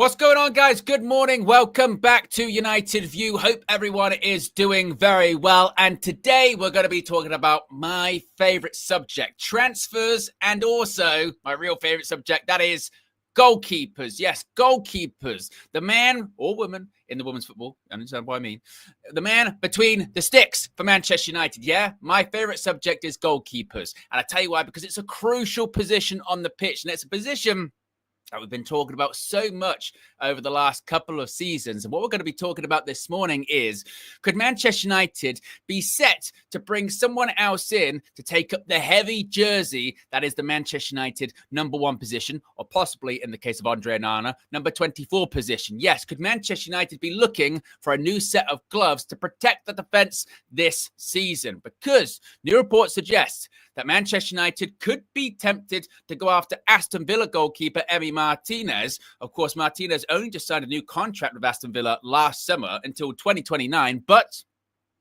What's going on, guys? Good morning. Welcome back to United View. Hope everyone is doing very well. And today we're going to be talking about my favorite subject, transfers, and also my real favorite subject, that is goalkeepers. Yes, goalkeepers. The man or woman in the women's football, you understand what I mean? The man between the sticks for Manchester United. Yeah, my favorite subject is goalkeepers. And I tell you why, because it's a crucial position on the pitch. And it's a position that we've been talking about so much over the last couple of seasons. And what we're going to be talking about this morning is, could Manchester United be set to bring someone else in to take up the heavy jersey that is the Manchester United number 1 position, or possibly, in the case of Andre Onana, number 24 position? Yes, could Manchester United be looking for a new set of gloves to protect the defence this season? Because new reports suggest that Manchester United could be tempted to go after Aston Villa goalkeeper Martinez. Of course, Martinez only just signed a new contract with Aston Villa last summer until 2029, but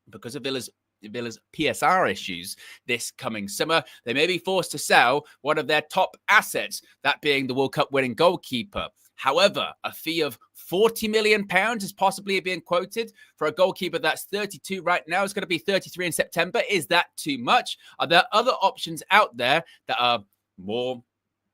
because of Villa's PSR issues this coming summer, they may be forced to sell one of their top assets, that being the World Cup winning goalkeeper. However, a fee of £40 million is possibly being quoted for a goalkeeper that's 32 right now. It's going to be 33 in September. Is that too much? Are there other options out there that are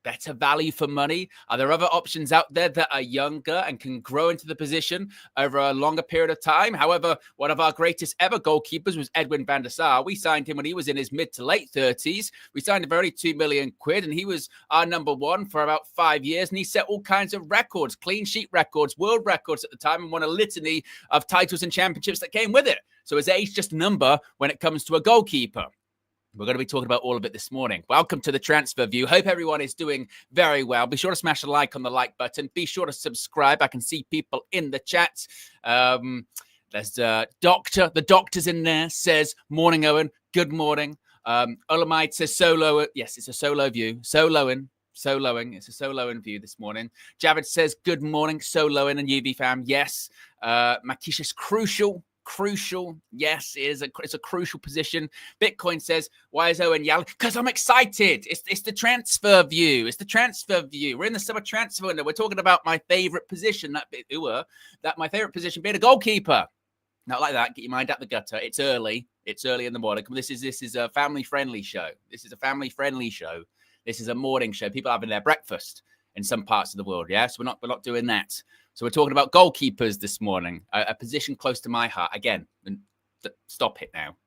better value for money? Are there other options out there that are younger and can grow into the position over a longer period of time? However, one of our greatest ever goalkeepers was Edwin van der Sar. We signed him when he was in his mid to late 30s. We signed him for only £2 million, and he was our number 1 for about 5 years. And he set all kinds of records, clean sheet records, world records at the time, and won a litany of titles and championships that came with it. So is age just a number when it comes to a goalkeeper? We're going to be talking about all of it this morning. Welcome to the Transfer View. Hope everyone is doing very well. Be sure to smash a like on the like button. Be sure to subscribe. I can see people in the chat. There's Doctor. The doctor's in there. Says, morning, Owen. Good morning. Olamide says solo. Yes, it's a solo view. Soloing. It's a soloing view this morning. Javid says, good morning. Soloing and UV fam. Yes. Makisha's crucial. Yes, it's a crucial position. Bitcoin says, why is Owen yelling? Because I'm excited. It's the transfer view. We're in the summer transfer window. We're talking about my favorite position, that my favorite position being a goalkeeper. Not like that. Get your mind out the gutter. It's early in the morning. This is a family-friendly show. This is a morning show. People are having their breakfast in some parts of the world. Yeah, so we're not doing that. So we're talking about goalkeepers this morning, a position close to my heart. Again, stop it now.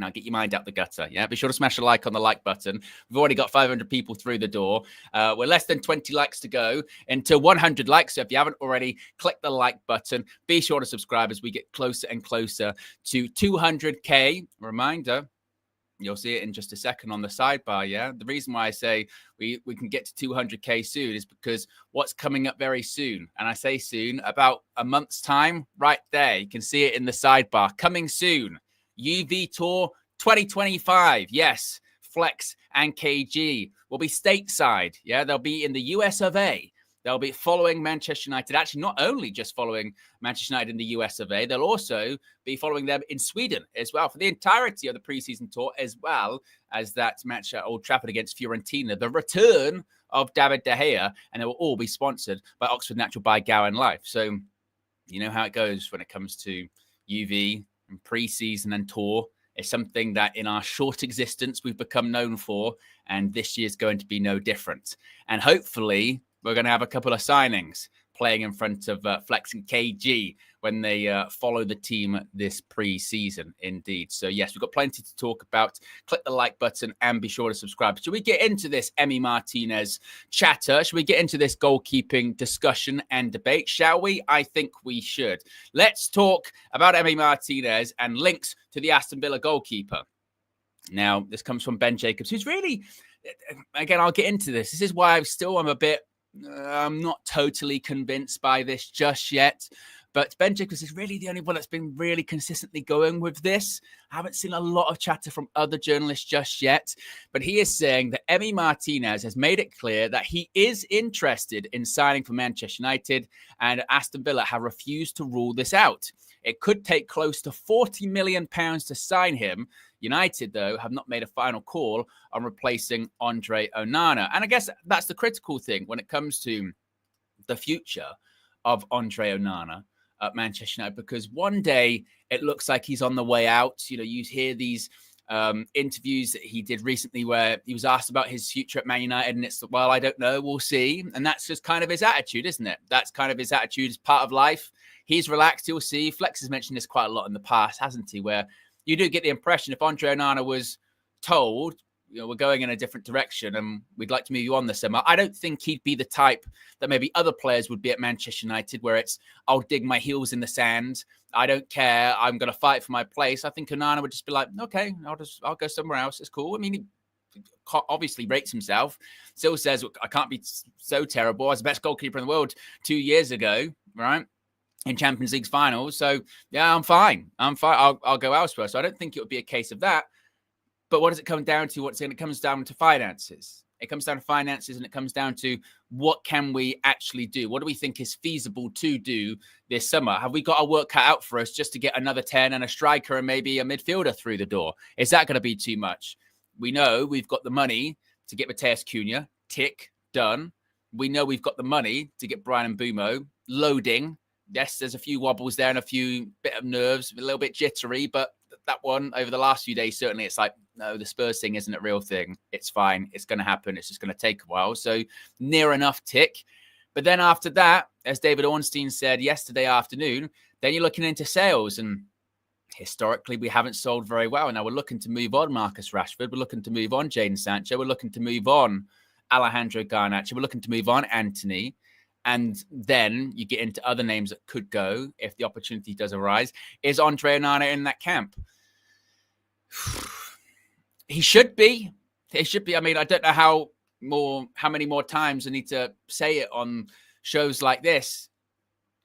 Get your mind out the gutter. Yeah, be sure to smash a like on the like button. We've already got 500 people through the door. We're less than 20 likes to go until 100 likes. So if you haven't already, click the like button. Be sure to subscribe as we get closer and closer to 200K. Reminder, you'll see it in just a second on the sidebar, yeah? The reason why I say we can get to 200K soon is because what's coming up very soon, and I say soon, about a month's time, right there. You can see it in the sidebar. Coming soon, UV Tour 2025. Yes, Flex and KG will be stateside. Yeah, they'll be in the US of A. They'll be following Manchester United. Actually, not only just following Manchester United in the US of A, they'll also be following them in Sweden as well for the entirety of the preseason tour, as well as that match at Old Trafford against Fiorentina, the return of David De Gea, and they will all be sponsored by Oxford Natural by Gowan Life. So you know how it goes when it comes to UV and preseason and tour. It's something that in our short existence we've become known for, and this year's going to be no different. And hopefully we're going to have a couple of signings playing in front of Flex and KG when they follow the team this pre-season, indeed. So, yes, we've got plenty to talk about. Click the like button and be sure to subscribe. Should we get into this Martinez chatter? Should we get into this goalkeeping discussion and debate? Shall we? I think we should. Let's talk about Martinez and links to the Aston Villa goalkeeper. Now, this comes from Ben Jacobs, who's really, again, I'll get into this. This is why I'm a bit, I'm not totally convinced by this just yet. But Ben Jacobs is really the only one that's been really consistently going with this. I haven't seen a lot of chatter from other journalists just yet. But he is saying that Martinez has made it clear that he is interested in signing for Manchester United, and Aston Villa have refused to rule this out. It could take close to £40 million to sign him. United, though, have not made a final call on replacing Andre Onana. And I guess that's the critical thing when it comes to the future of Andre Onana at Manchester United, because one day it looks like he's on the way out. You know, you hear these interviews that he did recently where he was asked about his future at Man United, and it's, well, I don't know, we'll see. And that's just kind of his attitude, isn't it? That's kind of his attitude as part of life. He's relaxed, he'll see. Flex has mentioned this quite a lot in the past, hasn't he? Where you do get the impression if Andre Onana was told, you know, we're going in a different direction and we'd like to move you on this summer, I don't think he'd be the type that maybe other players would be at Manchester United, where it's, I'll dig my heels in the sand, I don't care, I'm going to fight for my place. I think Onana would just be like, okay, I'll go somewhere else. It's cool. I mean, he obviously rates himself, still says, I can't be so terrible. I was the best goalkeeper in the world 2 years ago, right? In Champions League finals. So yeah, I'm fine. I'll go elsewhere. So I don't think it would be a case of that. But what does it come down to? It comes down to finances. It comes down to finances, and it comes down to what can we actually do? What do we think is feasible to do this summer? Have we got our work cut out for us just to get another 10 and a striker and maybe a midfielder through the door? Is that going to be too much? We know we've got the money to get Matheus Cunha, tick, done. We know we've got the money to get Brian Mbeumo, loading. Yes, there's a few wobbles there and a few bit of nerves, a little bit jittery, but that one over the last few days, certainly it's like, no, the Spurs thing isn't a real thing. It's fine. It's going to happen. It's just going to take a while. So near enough tick. But then after that, as David Ornstein said yesterday afternoon, then you're looking into sales. And historically, we haven't sold very well. Now we're looking to move on Marcus Rashford. We're looking to move on Jadon Sancho. We're looking to move on Alejandro Garnacho. We're looking to move on Antony. And then you get into other names that could go if the opportunity does arise. Is Andre Onana in that camp? He should be. He should be. I mean, I don't know how many more times I need to say it on shows like this.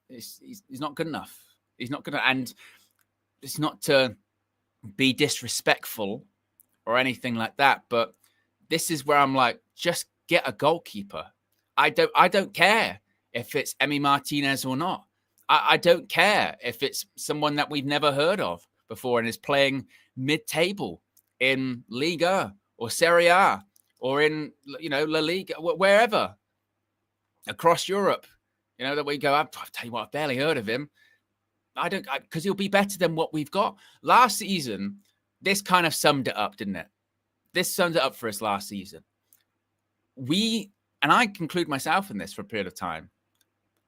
He's not good enough. He's not good enough. And it's not to be disrespectful or anything like that, but this is where I'm like, just get a goalkeeper. I don't care if it's Emi Martinez or not. I don't care if it's someone that we've never heard of before and is playing mid-table in Liga or Serie A or in, you know, La Liga, wherever across Europe, you know, that we go, I'll tell you what, I've barely heard of him. Because he'll be better than what we've got. Last season, this kind of summed it up, didn't it? This summed it up for us last season. And I include myself in this for a period of time,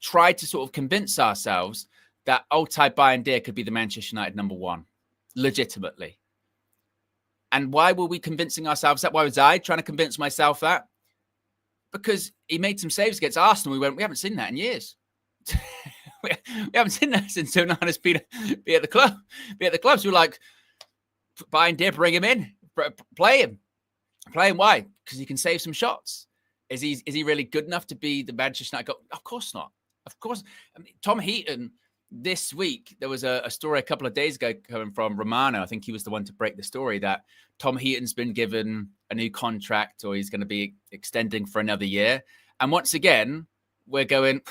tried to sort of convince ourselves that Altay Bayındır could be the Manchester United number one, legitimately. And why were we convincing ourselves that? Why was I trying to convince myself that? Because he made some saves against Arsenal. We haven't seen that in years. we haven't seen that since Onana's been at the club. Be at the clubs. We were like, Bayındır, bring him in, play him. Play him. Why? Because he can save some shots. Is he really good enough to be the Manchester United goal? Of course not. Of course. I mean, Tom Heaton, this week, there was a story a couple of days ago coming from Romano. I think he was the one to break the story that Tom Heaton's been given a new contract, or he's going to be extending for another year. And once again, we're going,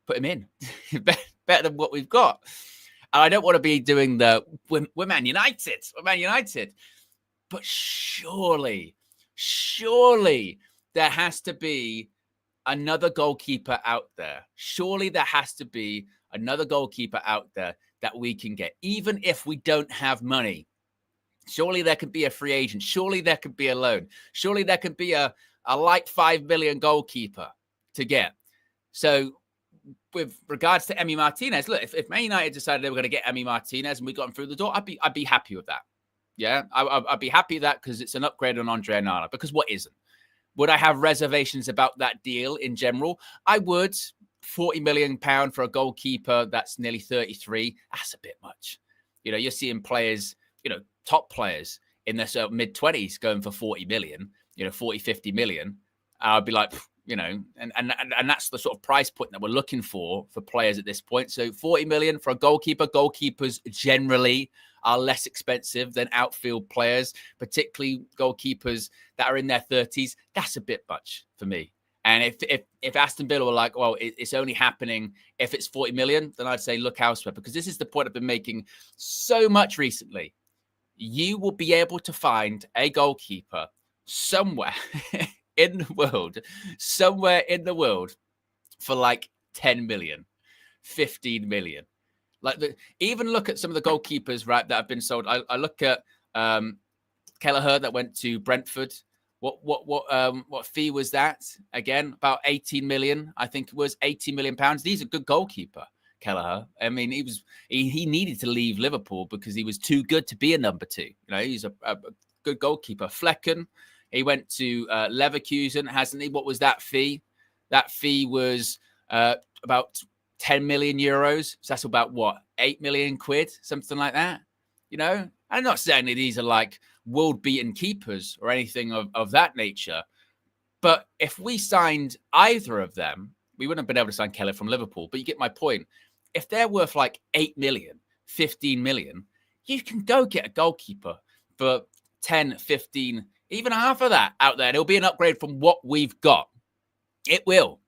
put him in. Better than what we've got. And I don't want to be doing we're Man United. We're Man United. But surely there has to be another goalkeeper out there. Surely there has to be another goalkeeper out there that we can get, even if we don't have money. Surely there could be a free agent. Surely there could be a loan. Surely there could be a light 5 million goalkeeper to get. So with regards to Emi Martinez, look, if Man United decided they were going to get Emi Martinez and we got him through the door, I'd be happy with that. Yeah, I'd be happy with that because it's an upgrade on Andre Onana. Because what isn't? Would I have reservations about that deal in general? I would. £40 million for a goalkeeper that's nearly 33. That's a bit much. You know, you're seeing players, you know, top players in their sort of mid-20s going for 40 million, you know, 40, 50 million. I'd be like, you know, and that's the sort of price point that we're looking for players at this point. So 40 million for a goalkeeper. Goalkeepers generally are less expensive than outfield players, particularly goalkeepers that are in their 30s. That's a bit much for me. And if Aston Villa were like, well, it's only happening if it's 40 million, then I'd say look elsewhere, because this is the point I've been making so much recently. You will be able to find a goalkeeper somewhere in the world for like 10 million, 15 million. Like even look at some of the goalkeepers, right, that have been sold. I look at Kelleher that went to Brentford. What fee was that? Again, about 18 million. I think it was 18 million pounds. He's a good goalkeeper, Kelleher. I mean, he needed to leave Liverpool because he was too good to be a number 2. He's a good goalkeeper. Flecken, he went to Leverkusen, hasn't he? What was that fee? That fee was about 10 million euros. So that's about what, 8 million quid, something like that. I'm not saying that these are like world-beaten keepers or anything of that nature. But if we signed either of them, we wouldn't have been able to sign Kelly from Liverpool. But you get my point. If they're worth like 8 million, 15 million, you can go get a goalkeeper for 10, 15, even half of that out there. And it'll be an upgrade from what we've got. It will.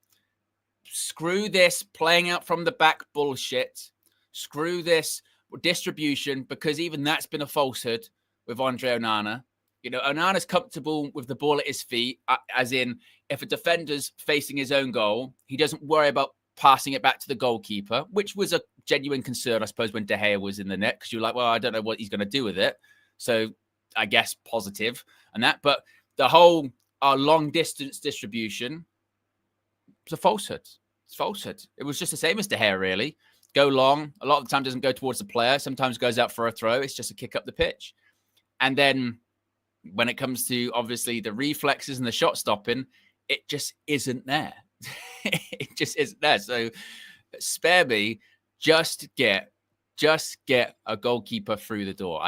Screw this playing out from the back bullshit. Screw this distribution, because even that's been a falsehood with Andre Onana. Onana's comfortable with the ball at his feet, as in if a defender's facing his own goal, he doesn't worry about passing it back to the goalkeeper, which was a genuine concern, I suppose, when De Gea was in the net, because you're like, well, I don't know what he's going to do with it. So I guess positive and that. But the whole long distance distribution, it's a falsehood. It's falsehood. It was just the same as De Gea, really. Go long. A lot of the time doesn't go towards the player. Sometimes goes out for a throw. It's just a kick up the pitch. And then when it comes to, obviously, the reflexes and the shot stopping, it just isn't there. It just isn't there. So spare me. Just get a goalkeeper through the door.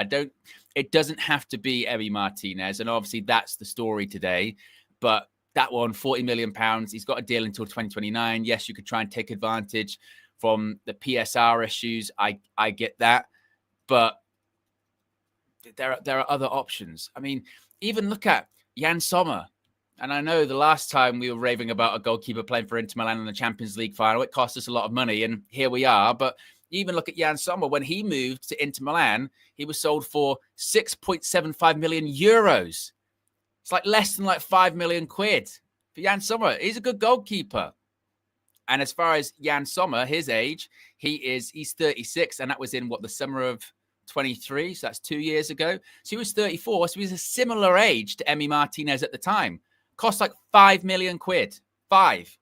It doesn't have to be Emi Martinez. And obviously that's the story today. But that one, 40 million pounds. He's got a deal until 2029. Yes, you could try and take advantage from the PSR issues. I get that. But there are other options. I mean, even look at Jan Sommer. And I know the last time we were raving about a goalkeeper playing for Inter Milan in the Champions League final, it cost us a lot of money. And here we are. But even look at Jan Sommer. When he moved to Inter Milan, he was sold for 6.75 million euros. It's like less than like 5 million quid for Jan Sommer. He's a good goalkeeper. And as far as Jan Sommer, his age, he's 36. And that was in the summer of 23. So that's 2 years ago. So he was 34. So he was a similar age to Emi Martinez at the time. Cost like 5 million quid. 5.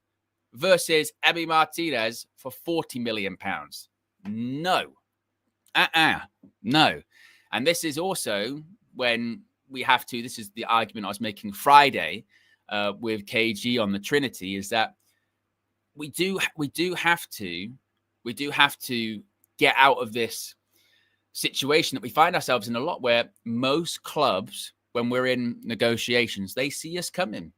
Versus Emi Martinez for 40 million pounds. No. No. And this is also when we have to, this is the argument I was making Friday with KG on the Trinity, is that we do have to get out of this situation that we find ourselves in a lot, where most clubs, when we're in negotiations, they see us coming.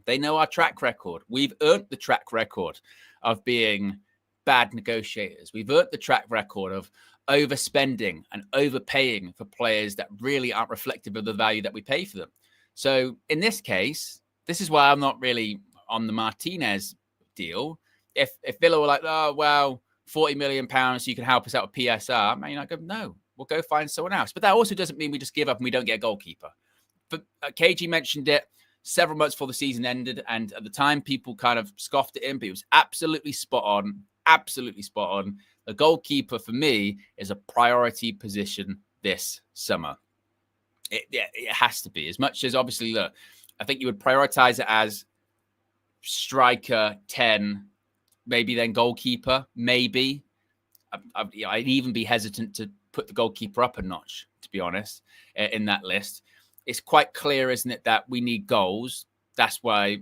They know our track record. We've earned the track record of being bad negotiators. We've earned the track record of overspending and overpaying for players that really aren't reflective of the value that we pay for them. So in this case, this is why I'm not really on the Martinez deal. If Villa were like, oh, well, 40 million pounds, you can help us out with PSR, man, I go, no, we'll go find someone else. But that also doesn't mean we just give up and we don't get a goalkeeper. But KG mentioned it several months before the season ended, and at the time people kind of scoffed at him, but he was absolutely spot on. Absolutely spot on. The goalkeeper for me is a priority position this summer. It has to be. As much as obviously, look, I think you would prioritize it as striker 10, maybe then goalkeeper, maybe. I'd even be hesitant to put the goalkeeper up a notch, to be honest, in that list. It's quite clear, isn't it, that we need goals. That's why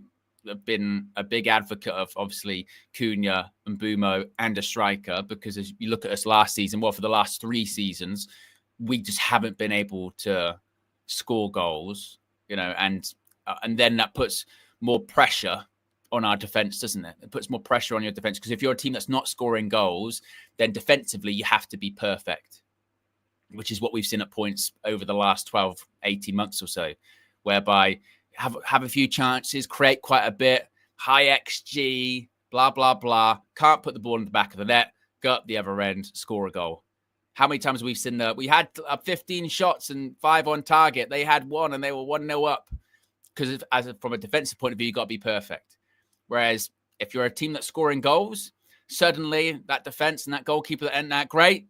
I've been a big advocate of, obviously, Cunha and Bumo and a striker, because as you look at us last season, for the last 3 seasons, we just haven't been able to score goals, and then that puts more pressure on our defense, doesn't it? It puts more pressure on your defense, because if you're a team that's not scoring goals, then defensively you have to be perfect, which is what we've seen at points over the last 12, 18 months or so, whereby have a few chances, create quite a bit, high XG, blah, blah, blah. Can't put the ball in the back of the net, go up the other end, score a goal. How many times have we seen that? We had 15 shots and 5 on target. They had 1 and they were 1-0 up. Because from a defensive point of view, you've got to be perfect. Whereas if you're a team that's scoring goals, suddenly that defense and that goalkeeper that ain't that great,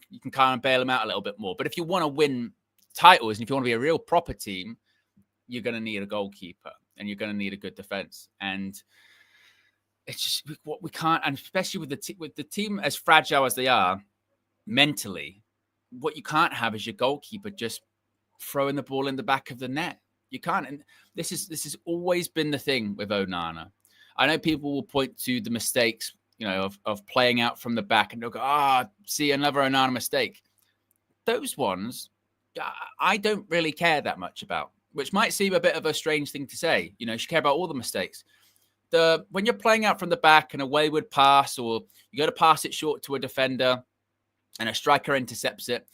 you can kind of bail them out a little bit more. But if you want to win titles and if you want to be a real proper team, you're going to need a goalkeeper and you're going to need a good defense. And it's just what we can't, and especially with the team as fragile as they are mentally, what you can't have is your goalkeeper just throwing the ball in the back of the net. You can't. And this has always been the thing with Onana. I know people will point to the mistakes, of playing out from the back, and they'll go, see another Onana mistake. Those ones, I don't really care that much about, which might seem a bit of a strange thing to say. You should care about all the mistakes. When you're playing out from the back and a wayward pass, or you go to pass it short to a defender and a striker intercepts it,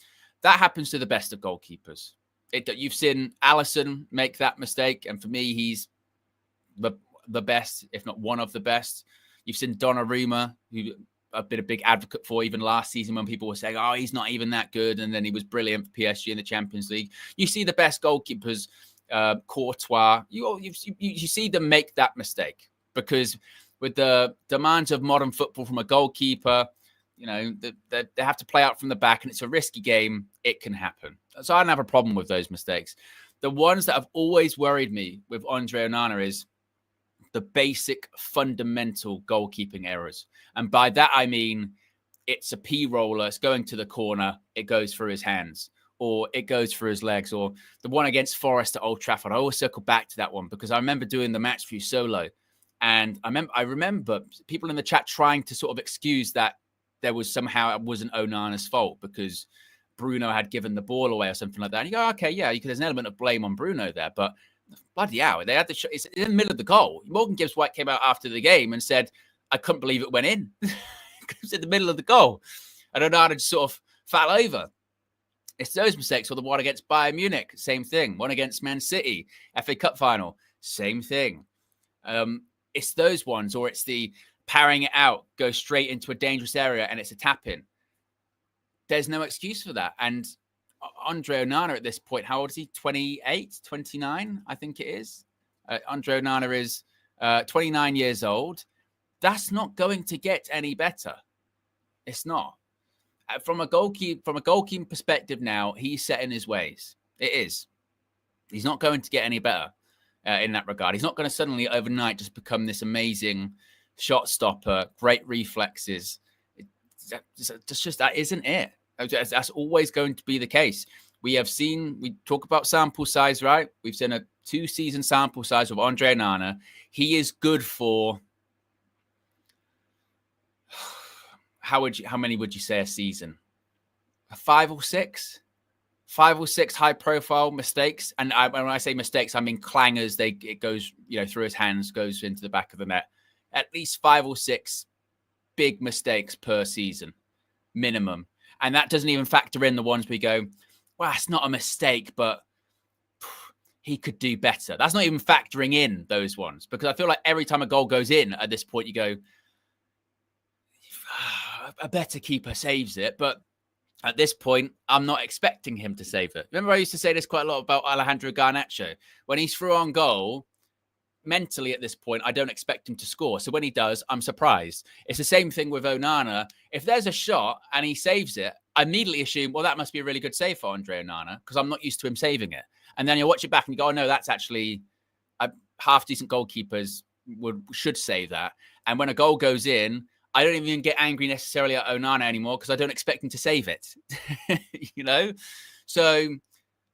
that happens to the best of goalkeepers. You've seen Alisson make that mistake, and for me, he's the best, if not one of the best. You've seen Donnarumma, who I've been a big advocate for even last season when people were saying, he's not even that good, and then he was brilliant for PSG in the Champions League. You see the best goalkeepers, Courtois, you see them make that mistake, because with the demands of modern football from a goalkeeper, they have to play out from the back, and it's a risky game. It can happen. So I don't have a problem with those mistakes. The ones that have always worried me with Andre Onana is the basic fundamental goalkeeping errors. And by that, I mean, it's a P-roller, it's going to the corner, it goes through his hands, or it goes through his legs, or the one against Forest at Old Trafford. I always circle back to that one because I remember doing the match view solo. And I remember people in the chat trying to sort of excuse that it wasn't Onana's fault because Bruno had given the ball away or something like that. And you go, okay, yeah, there's an element of blame on Bruno there, but bloody hell, they had it's in the middle of the goal. Morgan Gibbs-White came out after the game and said, I couldn't believe it went in. It was in the middle of the goal. And Onana just sort of fell over. It's those mistakes, or the one against Bayern Munich, same thing. One against Man City, FA Cup final, same thing. It's those ones, or it's the parrying it out, go straight into a dangerous area, and it's a tap-in. There's no excuse for that. And Andre Onana at this point, how old is he? 28, 29, I think it is. Andre Onana is 29 years old. That's not going to get any better. It's not. From a goalkeeping perspective now, he's set in his ways. It is. He's not going to get any better in that regard. He's not going to suddenly overnight just become this amazing shot stopper, great reflexes. That isn't it. That's always going to be the case. We talk about sample size, right? We've seen a 2-season sample size of Andre Onana. He is good for, how many would you say a season? 5 or 6? 5 or 6 high-profile mistakes. And when I say mistakes, I mean clangers. It goes, through his hands, goes into the back of the net. At least 5 or 6 big mistakes per season, minimum. And that doesn't even factor in the ones we go, well, it's not a mistake, but he could do better. That's not even factoring in those ones, because I feel like every time a goal goes in at this point, you go, a better keeper saves it. But at this point, I'm not expecting him to save it. Remember, I used to say this quite a lot about Alejandro Garnacho. When he's through on goal, mentally at this point, I don't expect him to score. So when he does, I'm surprised. It's the same thing with Onana. If there's a shot and he saves it, I immediately assume, well, that must be a really good save for Andre Onana, because I'm not used to him saving it. And then you watch it back and you go, oh, no, that's actually half-decent goalkeepers should save that. And when a goal goes in, I don't even get angry necessarily at Onana anymore because I don't expect him to save it. So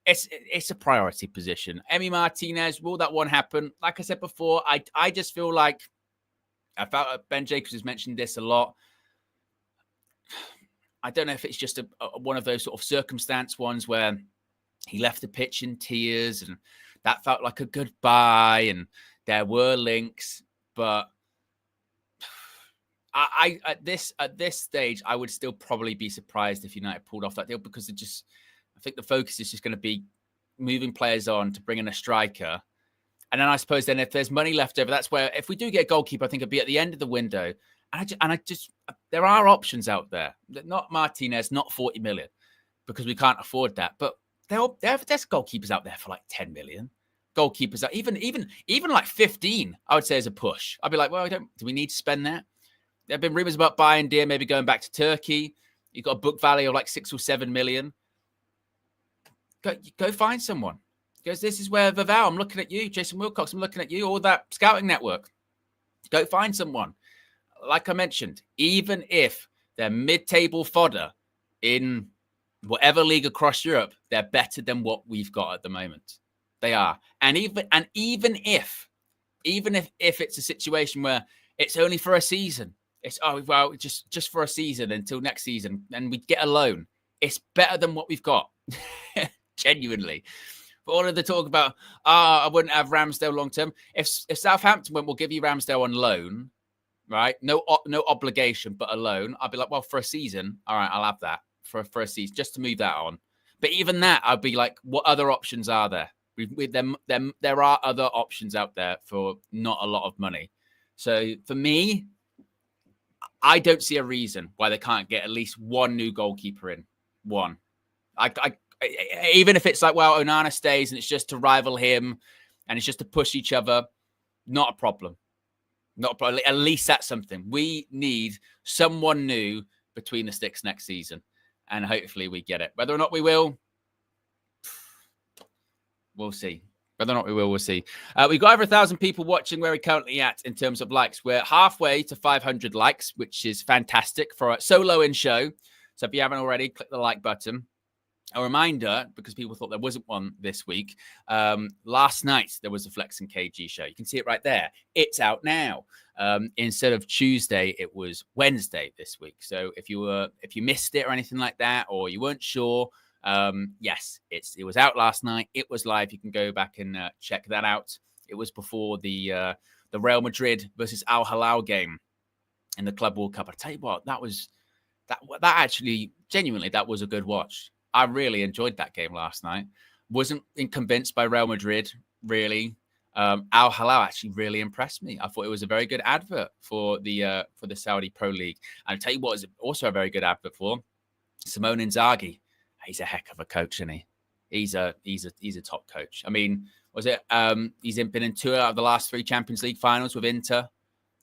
it's a priority position. Emi Martinez, will that one happen? Like I said before, I just feel like, I felt Ben Jacobs has mentioned this a lot. I don't know if it's just one of those sort of circumstance ones where he left the pitch in tears and that felt like a goodbye and there were links, but at this stage, I would still probably be surprised if United pulled off that deal, because I think the focus is just going to be moving players on to bring in a striker. And then I suppose if there's money left over, that's where, if we do get a goalkeeper, I think it'll be at the end of the window. And there are options out there. Not Martinez, not 40 million, because we can't afford that. But there's goalkeepers out there for like 10 million. Goalkeepers, even like 15, I would say is a push. I'd be like, well, do we need to spend that? There have been rumours about Bayern Deer maybe going back to Turkey. You've got a book value of like 6 or 7 million. Go find someone. Because this is where Vavao, I'm looking at you. Jason Wilcox, I'm looking at you. All that scouting network. Go find someone. Like I mentioned, even if they're mid-table fodder in whatever league across Europe, they're better than what we've got at the moment. They are. And even if it's a situation where it's only for a season, it's just for a season until next season, and we get a loan, it's better than what we've got. Genuinely. But all of the talk about, I wouldn't have Ramsdale long term. If Southampton went, we'll give you Ramsdale on loan, right? No obligation, but a loan. I'd be like, well, for a season, all right, I'll have that for a season just to move that on. But even that, I'd be like, what other options are there? There are other options out there for not a lot of money. So for me, I don't see a reason why they can't get at least one new goalkeeper in. One. Even if it's like, well, Onana stays and it's just to rival him and it's just to push each other, not a problem. Not a problem. At least that's something. We need someone new between the sticks next season. And hopefully we get it. Whether or not we will, we'll see. Whether or not we will, we'll see. We've got over 1,000 people watching. Where we're currently at in terms of likes. We're halfway to 500 likes, which is fantastic for a solo in show. So if you haven't already, click the like button. A reminder, because people thought there wasn't one this week, last night there was a Flex and KG show. You can see it right there. It's out now. Instead of Tuesday, it was Wednesday this week. So if you missed it or anything like that, or you weren't sure, yes, it was out last night. It was live. You can go back and check that out. It was before the Real Madrid versus Al Hilal game in the Club World Cup. I tell you what, that actually genuinely that was a good watch. I really enjoyed that game last night. Wasn't convinced by Real Madrid, really. Al Hilal actually really impressed me. I thought it was a very good advert for the Saudi Pro League. And I'll tell you what is also a very good advert for Simone Inzaghi. He's a heck of a coach, isn't he? He's a top coach. I mean, he's been in 2 out of the last 3 Champions League finals with Inter.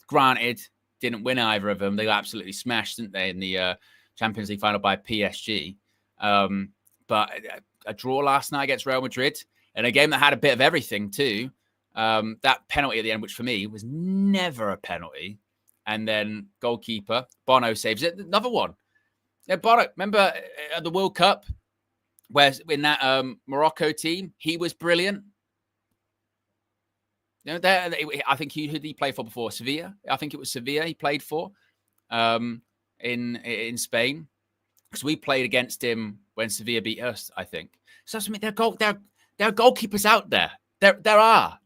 Granted, didn't win either of them. They got absolutely smashed, didn't they, in the Champions League final by PSG. But a draw last night against Real Madrid, and a game that had a bit of everything too. That penalty at the end, which for me was never a penalty, and then goalkeeper Bono saves it. Another one. Yeah, Bono. Remember at the World Cup, where in that Morocco team, he was brilliant. You know, I think who did he play for before? Sevilla. I think it was Sevilla he played for in Spain. Because we played against him when Sevilla beat us, I think. So that's what I mean. There are goalkeepers out there. There are.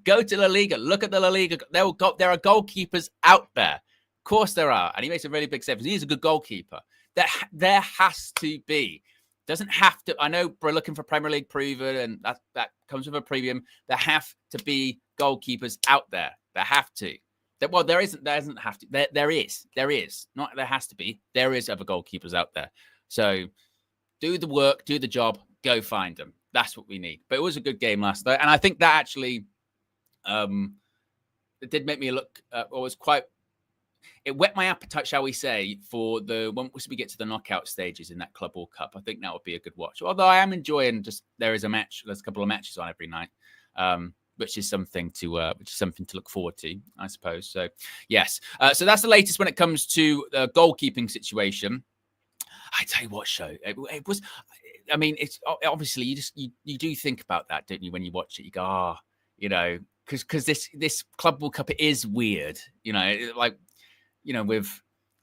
Go to La Liga. Look at the La Liga. There are goalkeepers out there. Of course there are. And he makes a really big save. He's a good goalkeeper. There has to be. Doesn't have to. I know we're looking for Premier League proven, and that comes with a premium. There have to be goalkeepers out there. There have to. Well, there doesn't have to. There is. Not there has to be. There is other goalkeepers out there. So do the work, do the job, go find them. That's what we need. But it was a good game last night. And I think that actually it did make me look, it whet my appetite, shall we say, for once we get to the knockout stages in that Club World Cup. I think that would be a good watch. Although I am enjoying there's a couple of matches on every night. Which is something to look forward to, I suppose. So, yes. So that's the latest when it comes to the goalkeeping situation. I tell you what, show it was. I mean, it's obviously you do think about that, don't you? When you watch it, you go, because this Club World Cup is weird, with like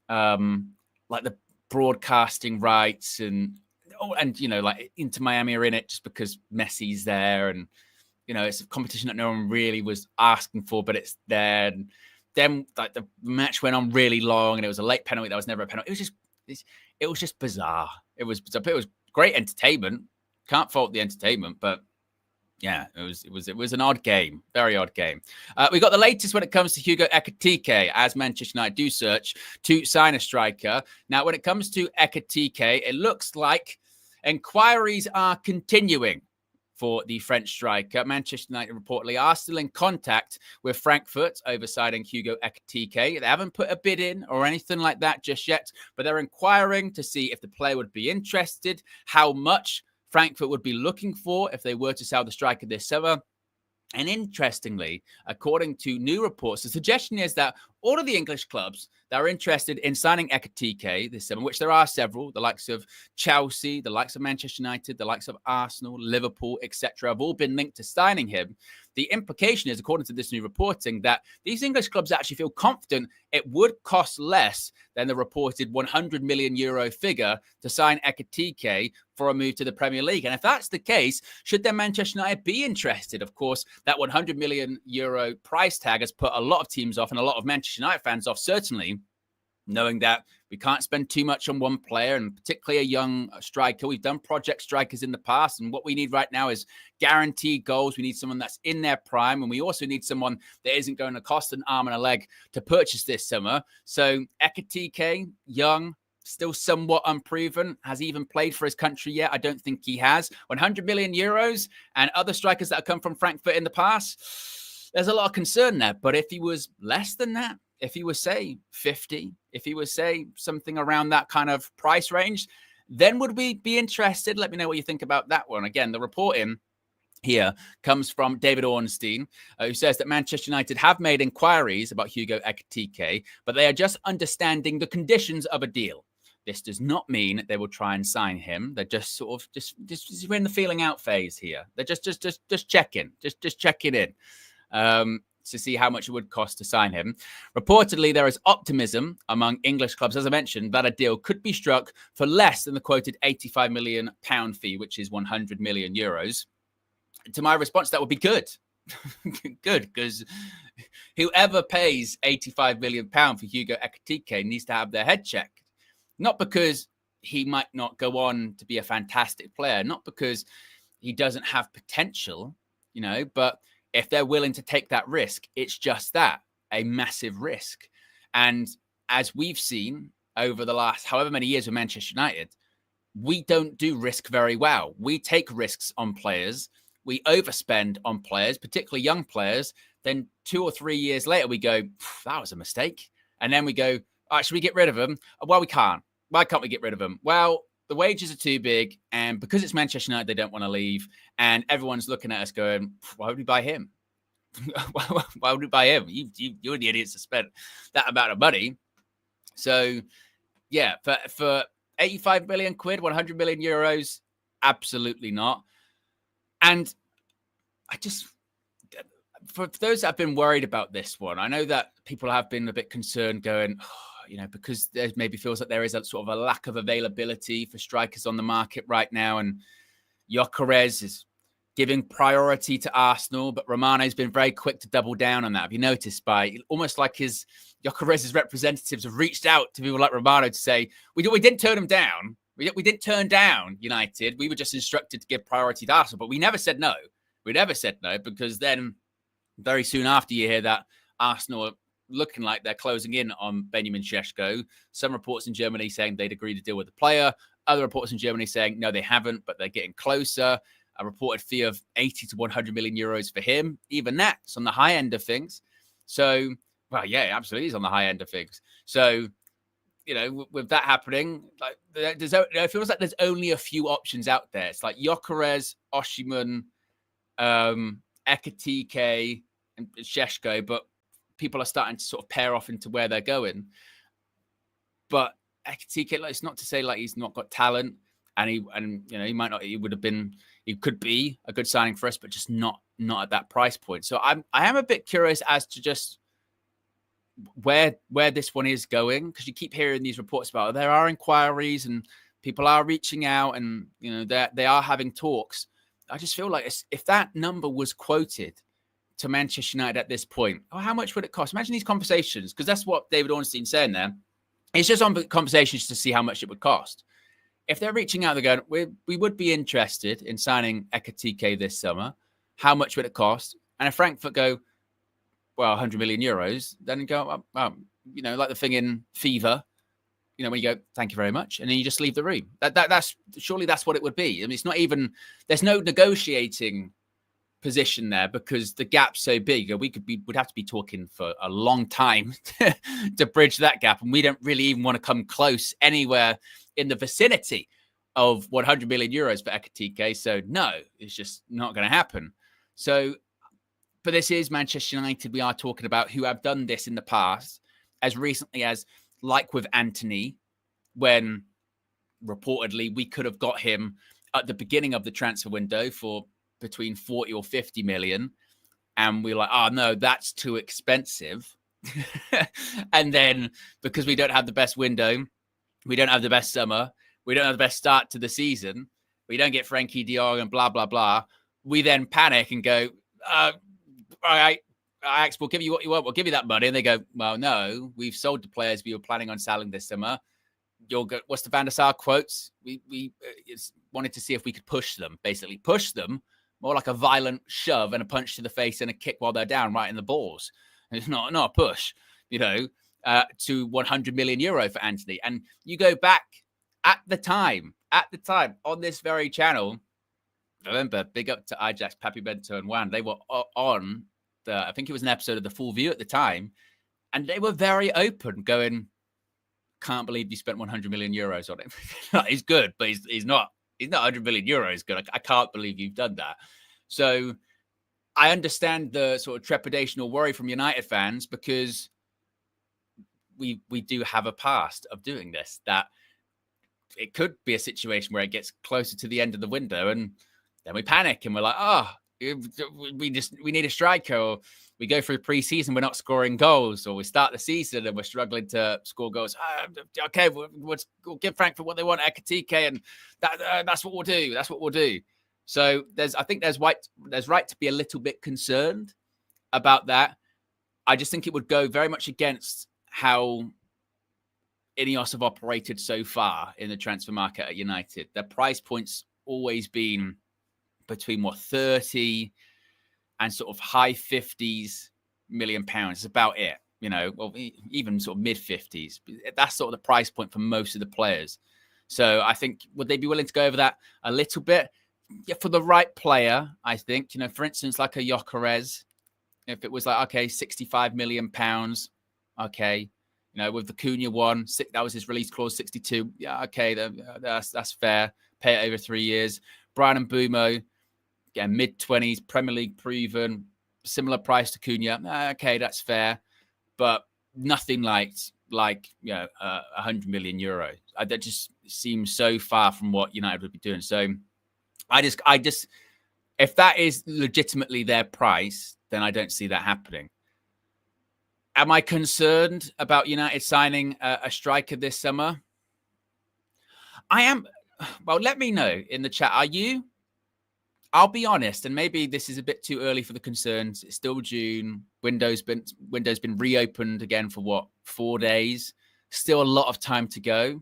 the broadcasting rights and like Inter Miami are in it just because Messi's there and. It's a competition that no one really was asking for, but it's there. And then, like the match went on really long, and it was a late penalty that was never a penalty. It was just bizarre. It was great entertainment. Can't fault the entertainment, but yeah, it was an odd game, very odd game. We got the latest when it comes to Hugo Ekitike, as Manchester United do search to sign a striker. Now, when it comes to Ekitike, it looks like inquiries are continuing for the French striker. Manchester United reportedly are still in contact with Frankfurt over signing Hugo Ekitike. They haven't put a bid in or anything like that just yet, but they're inquiring to see if the player would be interested, how much Frankfurt would be looking for if they were to sell the striker this summer. And interestingly, according to new reports, the suggestion is that all of the English clubs that are interested in signing Ekitike this summer, which there are several, the likes of Chelsea, the likes of Manchester United, the likes of Arsenal, Liverpool, etc., have all been linked to signing him. The implication is, according to this new reporting, that these English clubs actually feel confident it would cost less than the reported 100 million euro figure to sign Ekitike for a move to the Premier League. And if that's the case, should then Manchester United be interested? Of course, that 100 million euro price tag has put a lot of teams off and a lot of Manchester United fans off, certainly, knowing that we can't spend too much on one player, and particularly a young striker. We've done project strikers in the past, and what we need right now is guaranteed goals. We need someone that's in their prime, and we also need someone that isn't going to cost an arm and a leg to purchase this summer. So Ekitike, young, still somewhat unproven, has he even played for his country yet? I don't think he has. 100 million euros and other strikers that have come from Frankfurt in the past, there's a lot of concern there. But if he was less than that, if he was, say, 50, if he was, say, something around that kind of price range, then would we be interested? Let me know what you think about that one. Again, the reporting here comes from David Ornstein, who says that Manchester United have made inquiries about Hugo Ekitike, but they are just understanding the conditions of a deal. This does not mean they will try and sign him. They're just sort of just we're in the feeling out phase here. They're just checking, just checking in. To see how much it would cost to sign him. Reportedly, there is optimism among English clubs, as I mentioned, that a deal could be struck for less than the quoted £85 million fee, which is 100 million euros. To my response, that would be good. Good, because whoever pays £85 million for Hugo Ekitike needs to have their head checked. Not because he might not go on to be a fantastic player, not because he doesn't have potential, but if they're willing to take that risk, it's just that, a massive risk. And as we've seen over the last however many years with Manchester United, we don't do risk very well. We take risks on players. We overspend on players, particularly young players. Then 2 or 3 years later, we go, that was a mistake. And then we go, all right, should we get rid of them? Well, we can't. Why can't we get rid of them? Well, the wages are too big, and because it's Manchester United, they don't want to leave, and everyone's looking at us going, why would we buy him? Why would we buy him? You're the idiots to spend that amount of money. So, yeah, for 85 million quid, 100 million euros, absolutely not. And for those that have been worried about this one, I know that people have been a bit concerned going, because there maybe feels like there is a sort of a lack of availability for strikers on the market right now. And Gyökeres is giving priority to Arsenal, but Romano's been very quick to double down on that. Have you noticed? By almost like Gyökeres' representatives have reached out to people like Romano to say, we didn't turn him down. We didn't turn down United. We were just instructed to give priority to Arsenal, but we never said no. We never said no, because then very soon after you hear that Arsenal are looking like they're closing in on Benjamin Šeško. Some reports in Germany saying they'd agreed to deal with the player. Other reports in Germany saying, no, they haven't, but they're getting closer. A reported fee of 80 to 100 million euros for him. Even that's on the high end of things. So, well, yeah, absolutely is on the high end of things. So, with that happening, like it feels like there's only a few options out there. It's like Gyökeres, Osimhen, Ekitike, and Šeško, but people are starting to sort of pair off into where they're going. But Ekitike, it's not to say like he's not got talent, and he might not. He could be a good signing for us, but just not at that price point. So I am a bit curious as to just where this one is going, because you keep hearing these reports about there are inquiries and people are reaching out, and they are having talks. I just feel like if that number was quoted to Manchester United at this point, how much would it cost? Imagine these conversations, because that's what David Ornstein's saying there. It's just on conversations to see how much it would cost. If they're reaching out, they're going, we would be interested in signing Ekitike this summer. How much would it cost? And if Frankfurt go, well, 100 million euros, then go, like the thing in Fever, when you go, thank you very much, and then you just leave the room. That's surely that's what it would be. I mean, it's not even, there's no negotiating position there because the gap's so big. Would have to be talking for a long time to bridge that gap, and we don't really even want to come close anywhere in the vicinity of 100 million euros for Ekitike. So no, it's just not going to happen. So, but this is Manchester United. We are talking about who have done this in the past, as recently as, like with Antony, when reportedly we could have got him at the beginning of the transfer window for between 40 or 50 million. And we're like, oh no, that's too expensive. And then because we don't have the best window, we don't have the best summer, we don't have the best start to the season, we don't get Frankie de Jong and blah, blah, blah. We then panic and go, all right, Ajax, we'll give you what you want. We'll give you that money. And they go, well, no, we've sold the players we were planning on selling this summer. What's the Van der Sar quotes? We wanted to see if we could push them, basically push them more like a violent shove and a punch to the face and a kick while they're down right in the balls. And it's not a push, to 100 million euro for Antony. And you go back at the time on this very channel, remember, big up to Ajax, Papi Bento and Juan. They were on I think it was an episode of The Full View at the time, and they were very open, going, can't believe you spent 100 million euros on him. He's good, but he's not 100 million euros good. I can't believe you've done that. So I understand the sort of trepidation or worry from United fans, because we do have a past of doing this, that it could be a situation where it gets closer to the end of the window and then we panic and we're like, we need a striker, or we go through pre-season, we're not scoring goals, or we start the season and we're struggling to score goals. Okay, we'll give Frankfurt what they want, Ekitike, and that's what we'll do. That's what we'll do. So I think there's right to be a little bit concerned about that. I just think it would go very much against how Ineos have operated so far in the transfer market at United. Their price point's always been between 30 and sort of high 50s million pounds. It's about it, well, even sort of mid 50s. That's sort of the price point for most of the players. So I think, would they be willing to go over that a little bit? Yeah, for the right player, I think, for instance, like a Gyökeres, if it was like, okay, 65 million pounds, okay, with the Cunha one, that was his release clause, 62. Yeah, okay, that's fair. Pay it over 3 years. Brian Mbeumo, mid-20s, Premier League proven, similar price to Cunha. Okay, that's fair, but nothing like 100 million euro. That just seems so far from what United would be doing. So I just, if that is legitimately their price, then I don't see that happening. Am I concerned about United signing a striker this summer? I am. Well, let me know in the chat. Are you? I'll be honest, and maybe this is a bit too early for the concerns. It's still June. Window's been reopened again for 4 days. Still a lot of time to go.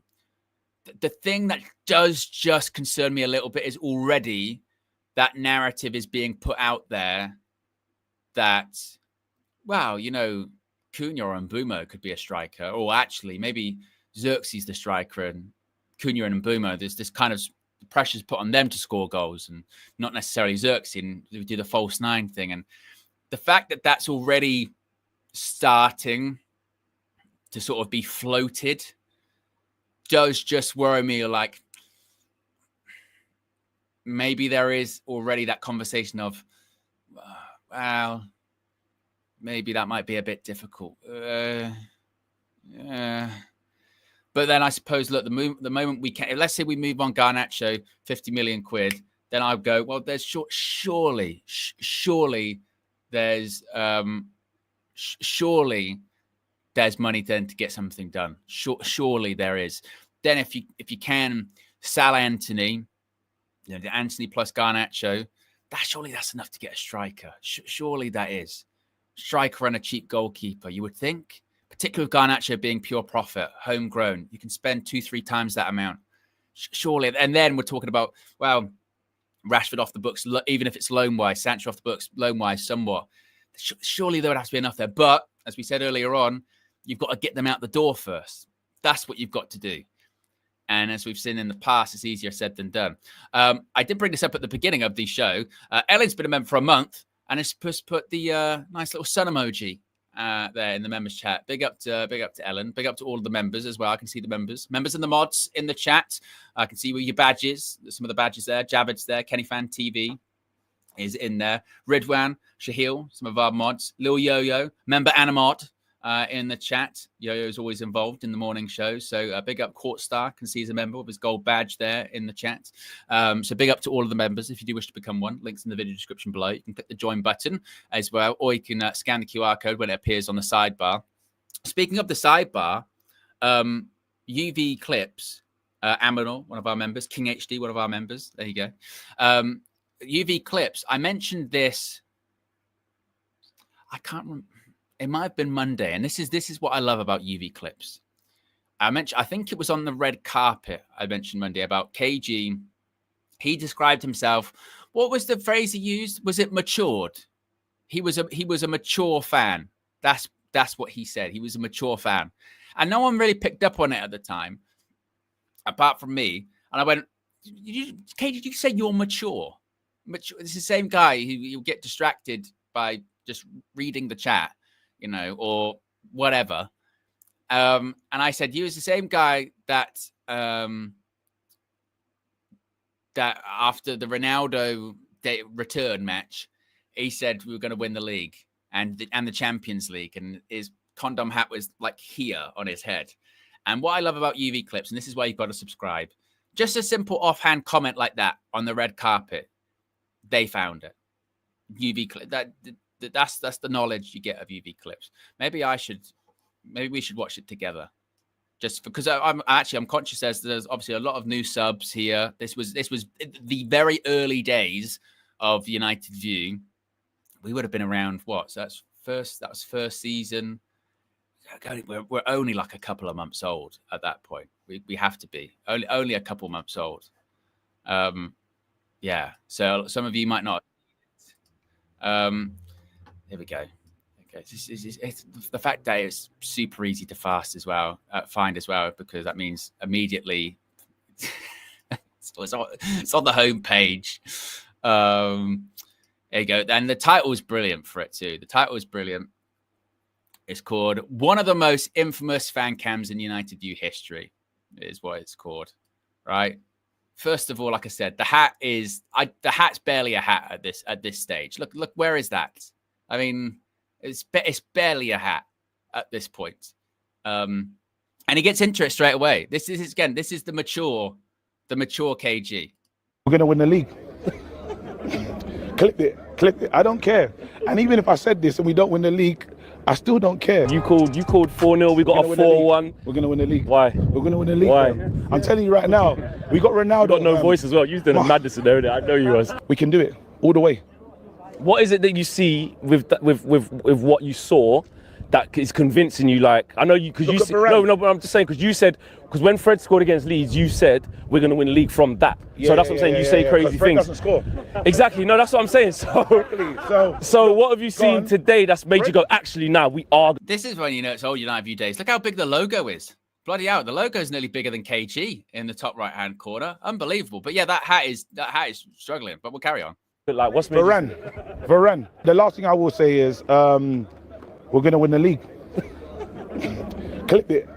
The thing that does just concern me a little bit is already that narrative is being put out there that, wow, Cunha or Mbeumo could be a striker, or actually maybe Xerxes the striker and Cunha and Mbeumo. There's this kind of pressure's put on them to score goals and not necessarily Xerxes, and do the false nine thing. And the fact that that's already starting to sort of be floated does just worry me. Like, maybe there is already that conversation of, well, maybe that might be a bit difficult. Yeah. But then I suppose, look, the moment we can, let's say we move on Garnacho, 50 million quid, then I'll go, well, there's surely there's money then to get something done. Surely there is. Then if you can sell Antony, the Antony plus Garnacho, that's enough to get a striker. Surely that is. Striker and a cheap goalkeeper, you would think. Particularly with Garnacho being pure profit, homegrown, you can spend 2-3 times that amount. Surely. And then we're talking about, well, Rashford off the books, even if it's loan-wise, Sancho off the books, loan-wise somewhat. Surely there would have to be enough there. But, as we said earlier on, you've got to get them out the door first. That's what you've got to do. And as we've seen in the past, it's easier said than done. I did bring this up at the beginning of the show. Ellen's been a member for a month, and it's supposed to put the nice little sun emoji there in the members chat. Big up to Ellen. Big up to all of the members as well. I can see the members and the mods in the chat. I can see your badges. Some of the badges there. Javid's there. Kenny Fan TV is in there. Ridwan, Shahil, some of our mods. Lil Yo-Yo, member Animod. In the chat. Yo-Yo is always involved in the morning show. So big up Court Star. Can see he's a member with his gold badge there in the chat. So big up to all of the members. If you do wish to become one, links in the video description below. You can click the join button as well, or you can scan the QR code when it appears on the sidebar. Speaking of the sidebar, UV Clips, Aminor, one of our members, King HD, one of our members. There you go. UV Clips. I mentioned this. I can't remember. It might have been Monday, and this is what I love about UV Clips. I think it was on the red carpet. I mentioned Monday about KG. He described himself. What was the phrase he used? Was it matured? He was a mature fan. That's what he said. He was a mature fan, and no one really picked up on it at the time, apart from me. And I went, KG, did you say you're mature? Mature. It's the same guy who get distracted by just reading the chat, or whatever. And I said, you was the same guy that after the Ronaldo return match, he said we were going to win the league and the Champions League, and his condom hat was like here on his head. And what I love about UV Clips, and this is why you've got to subscribe, just a simple offhand comment like that on the red carpet, they found it. UV Clip, that's the knowledge you get of UV Clips. Maybe we should watch it together, just because I'm conscious there's obviously a lot of new subs here. This was the very early days of United View. We would have been around what? So that was first season. We're only like a couple of months old at that point. We have to be only a couple months old. Yeah. So some of you might not. Here we go. Okay, it's the fact that it's super easy to find as well, because that means immediately it's on the home page. There you go. And the title is brilliant for it too. The title is brilliant. It's called one of the most infamous fan cams in United View history, is what it's called, right? First of all, like I said, the hat's barely a hat at this stage. Look, where is that? I mean, it's barely a hat at this point. And he gets into it straight away. This is the mature KG. We're going to win the league. Clip it. I don't care. And even if I said this and we don't win the league, I still don't care. You called 4-0. We got a 4-1. We're going to win the league. Why? We're going to win the league. Why? Bro. I'm telling you right now, we got Ronaldo. You got no voice as well. You've done a madness in there. I know you was. We can do it all the way. What is it that you see with what you saw that is convincing you? Like, I know you, because you said, no, but I'm just saying, because when Fred scored against Leeds, you said we're going to win the league from that. So that's what I'm saying. You say crazy Fred things. Doesn't score. Exactly. No, that's what I'm saying. So what have you seen today that's made you go, actually, now we are? This is when it's old United View days. Look how big the logo is. Bloody hell, the logo is nearly bigger than KG in the top right-hand corner. Unbelievable. But yeah, that hat is struggling. But we'll carry on. Like, what's Varane. The last thing I will say is we're going to win the league. Clip it.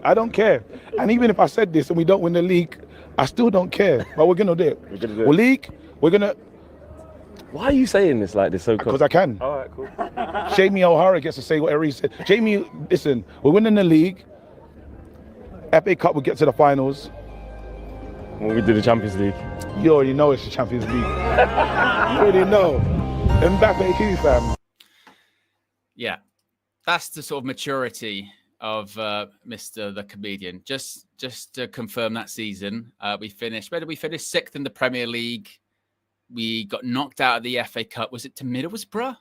I don't care. And even if I said this and we don't win the league, I still don't care. But we're going to do it. We're league. We're going to. Why are you saying this like this? So because I can. All right, cool. Jamie O'Hara gets to say whatever he said. Jamie, listen, we're winning the league. FA Cup will get to the finals. When we do the Champions League. You already know it's the Champions League. You already know. Mbappe, fam. Yeah, that's the sort of maturity of Mr. the Comedian. Just to confirm that season, we finished. Where did we finish? 6th in the Premier League. We got knocked out of the FA Cup. Was it to Middlesbrough?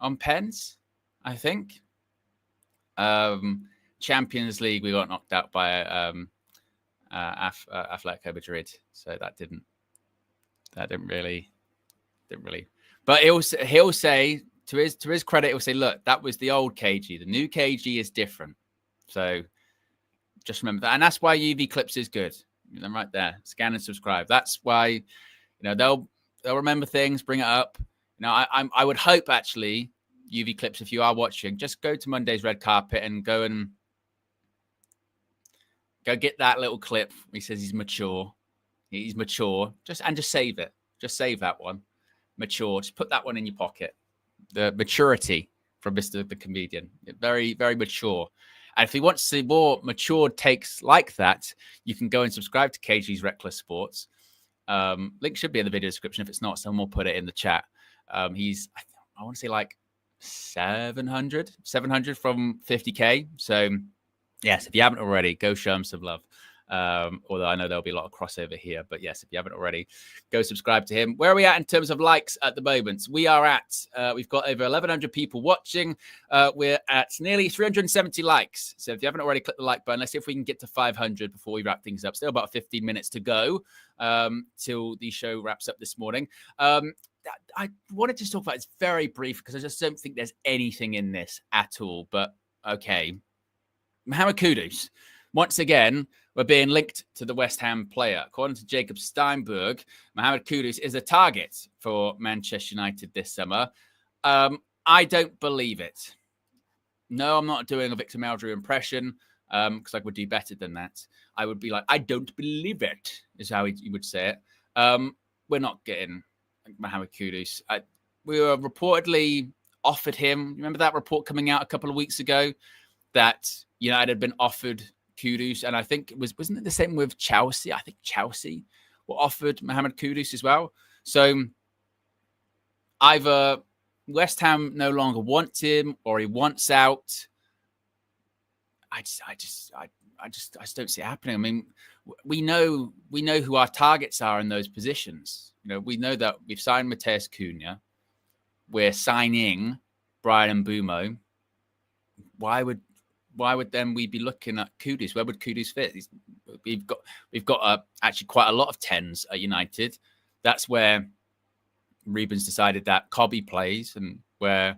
On pens, I think. Champions League, we got knocked out by Atletico Madrid, so that didn't really. But he'll say, to his credit, he'll say, look, that was the old KG. The new KG is different. So Just remember that. And that's why UV Clips is good. Them right there. Scan and subscribe. That's why, they'll remember things, bring it up. I would hope, actually, UV Clips, if you are watching, just go to Monday's Red Carpet and go get that little clip. He says he's mature. He's mature. Just save it. Just save that one. Mature. Just put that one in your pocket. The maturity from Mr. the Comedian. Very, very mature. And if he wants to see more mature takes like that, you can go and subscribe to KG's Reckless Sports. Link should be in the video description. If it's not, someone will put it in the chat. He's, I want to say, like 700 from 50K. So, yes, if you haven't already, go show him some love. Although I know there'll be a lot of crossover here. But yes, if you haven't already, go subscribe to him. Where are we at in terms of likes at the moment? We are at, we've got over 1,100 people watching. We're at nearly 370 likes. So if you haven't already, click the like button. Let's see if we can get to 500 before we wrap things up. Still about 15 minutes to go till the show wraps up this morning. I wanted to talk about it's very brief because I just don't think there's anything in this at all. But okay. Mohammed Kudus. Once again, we're being linked to the West Ham player. According to Jacob Steinberg, Mohammed Kudus is a target for Manchester United this summer. I don't believe it. No, I'm not doing a Victor Meldrew impression because I would do better than that. I would be like, I don't believe it, is how you would say it. We're not getting Mohammed Kudus. We were reportedly offered him. Remember that report coming out a couple of weeks ago that United had been offered Kudus, and I think wasn't it the same with Chelsea? I think Chelsea were offered Mohammed Kudus as well. So either West Ham no longer want him or he wants out. I just don't see it happening. I mean, we know who our targets are in those positions. We know that we've signed Matheus Cunha. We're signing Brian Mbeumo. Why would then we be looking at Kudus? Where would Kudus fit? We've got actually quite a lot of 10s at United. That's where Rubens decided that Cobby plays and where